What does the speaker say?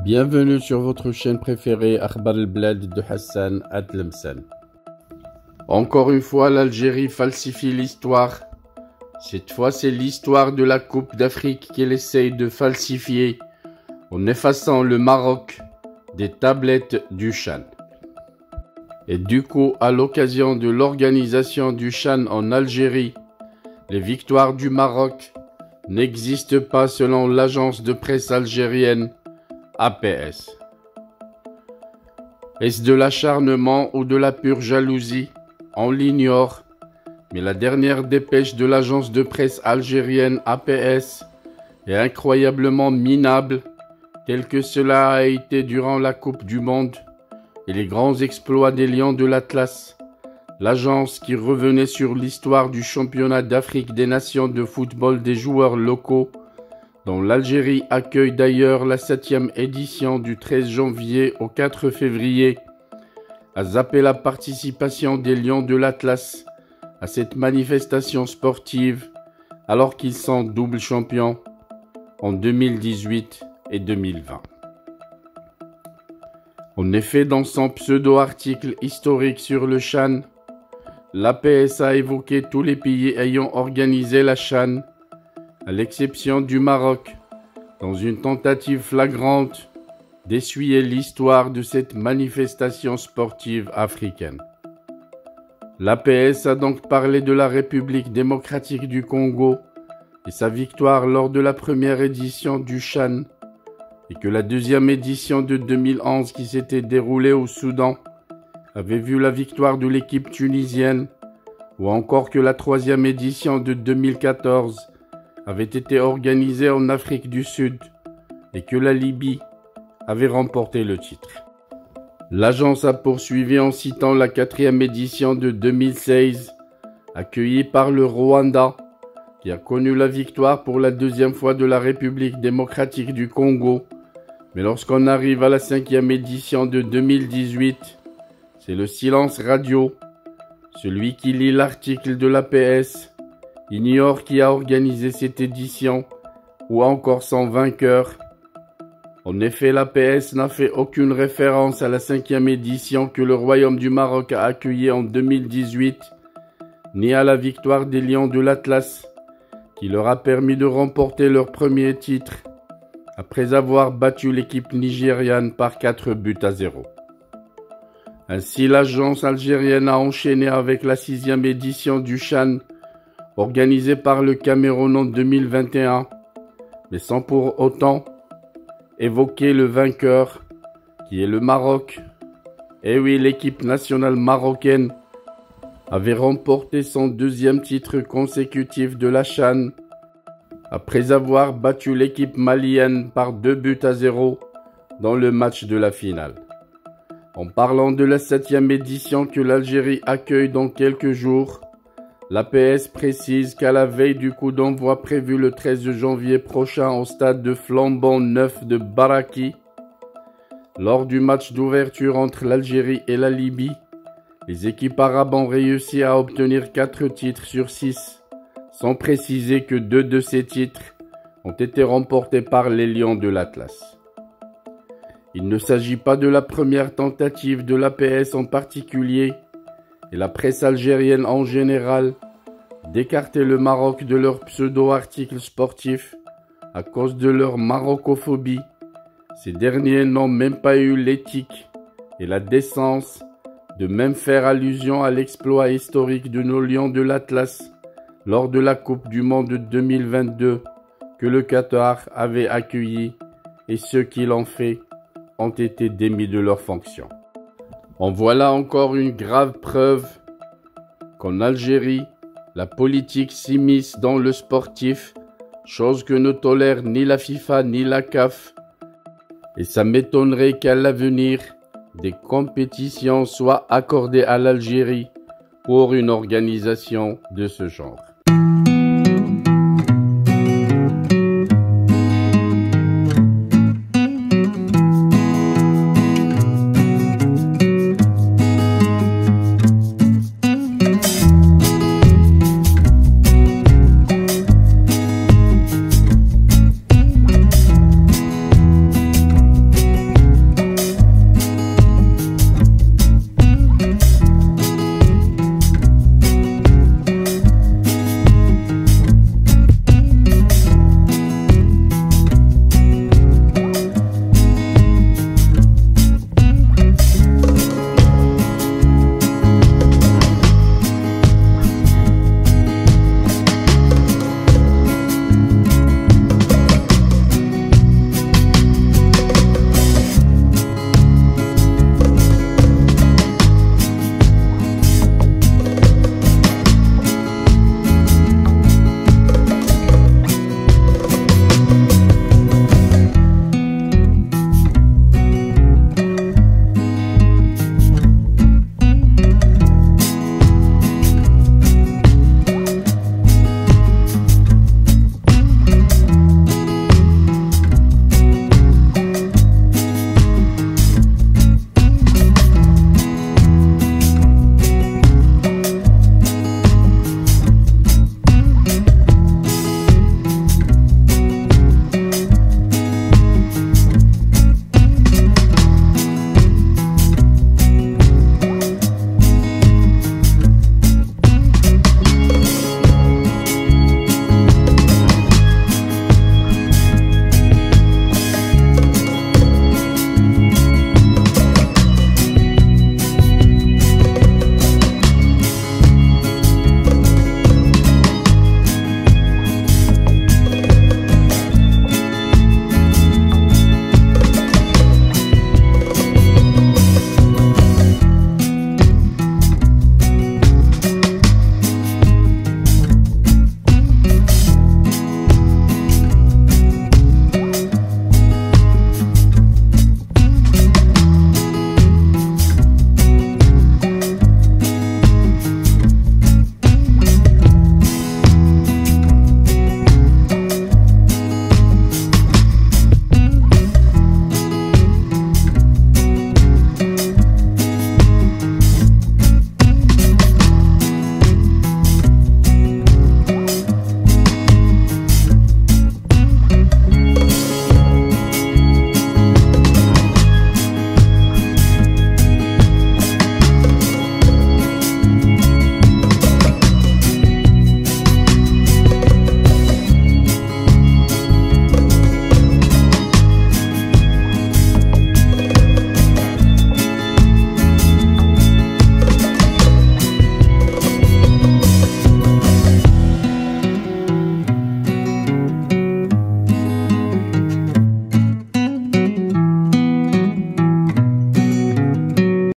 Bienvenue sur votre chaîne préférée Akhbar el-Blad de Hassan Atlemsen. Encore une fois, l'Algérie falsifie l'histoire. Cette fois, c'est l'histoire de la Coupe d'Afrique qu'elle essaye de falsifier en effaçant le Maroc des tablettes du CHAN. Et du coup, à l'occasion de l'organisation du CHAN en Algérie, les victoires du Maroc n'existent pas selon l'agence de presse algérienne APS. Est-ce de l'acharnement ou de la pure jalousie? On l'ignore, mais la dernière dépêche de l'agence de presse algérienne APS est incroyablement minable, tel que cela a été durant la Coupe du Monde et les grands exploits des Lions de l'Atlas. L'agence qui revenait sur l'histoire du championnat d'Afrique des Nations de football des joueurs locaux, dont l'Algérie accueille d'ailleurs la 7e édition du 13 janvier au 4 février, a zappé la participation des Lions de l'Atlas à cette manifestation sportive alors qu'ils sont double champions en 2018 et 2020. En effet, dans son pseudo-article historique sur le CHAN, l'APS a évoqué tous les pays ayant organisé la CHAN, à l'exception du Maroc, dans une tentative flagrante d'essuyer l'histoire de cette manifestation sportive africaine. L'APS a donc parlé de la République démocratique du Congo et sa victoire lors de la première édition du CHAN, et que la deuxième édition de 2011 qui s'était déroulée au Soudan avait vu la victoire de l'équipe tunisienne, ou encore que la troisième édition de 2014 avait été organisée en Afrique du Sud et que la Libye avait remporté le titre. L'agence a poursuivi en citant la 4e édition de 2016, accueillie par le Rwanda, qui a connu la victoire pour la deuxième fois de la République démocratique du Congo. Mais lorsqu'on arrive à la 5e édition de 2018, c'est le silence radio. Celui qui lit l'article de l'APS ignore qui a organisé cette édition ou encore son vainqueur. En effet, l'APS n'a fait aucune référence à la 5e édition que le Royaume du Maroc a accueillie en 2018, ni à la victoire des Lions de l'Atlas, qui leur a permis de remporter leur premier titre, après avoir battu l'équipe nigériane par 4-0. Ainsi, l'agence algérienne a enchaîné avec la 6e édition du CHAN, organisée par le Cameroun en 2021, mais sans pour autant évoquer le vainqueur, qui est le Maroc. Et oui, l'équipe nationale marocaine avait remporté son 2e titre consécutif de la CHAN, après avoir battu l'équipe malienne par 2-0 dans le match de la finale. En parlant de la 7e édition que l'Algérie accueille dans quelques jours, l'APS précise qu'à la veille du coup d'envoi prévu le 13 janvier prochain au stade de Flambant Neuf de Baraki, lors du match d'ouverture entre l'Algérie et la Libye, les équipes arabes ont réussi à obtenir 4 titres sur 6, sans préciser que 2 de ces titres ont été remportés par les Lions de l'Atlas. Il ne s'agit pas de la première tentative de l'APS en particulier, et la presse algérienne en général, d'écarter le Maroc de leurs pseudo-articles sportifs à cause de leur marocophobie. Ces derniers n'ont même pas eu l'éthique et la décence de même faire allusion à l'exploit historique de nos Lions de l'Atlas lors de la Coupe du Monde 2022 que le Qatar avait accueilli, et ceux qui l'ont fait ont été démis de leurs fonctions. En voilà encore une grave preuve qu'en Algérie, la politique s'immisce dans le sportif, chose que ne tolère ni la FIFA ni la CAF, et ça m'étonnerait qu'à l'avenir, des compétitions soient accordées à l'Algérie pour une organisation de ce genre.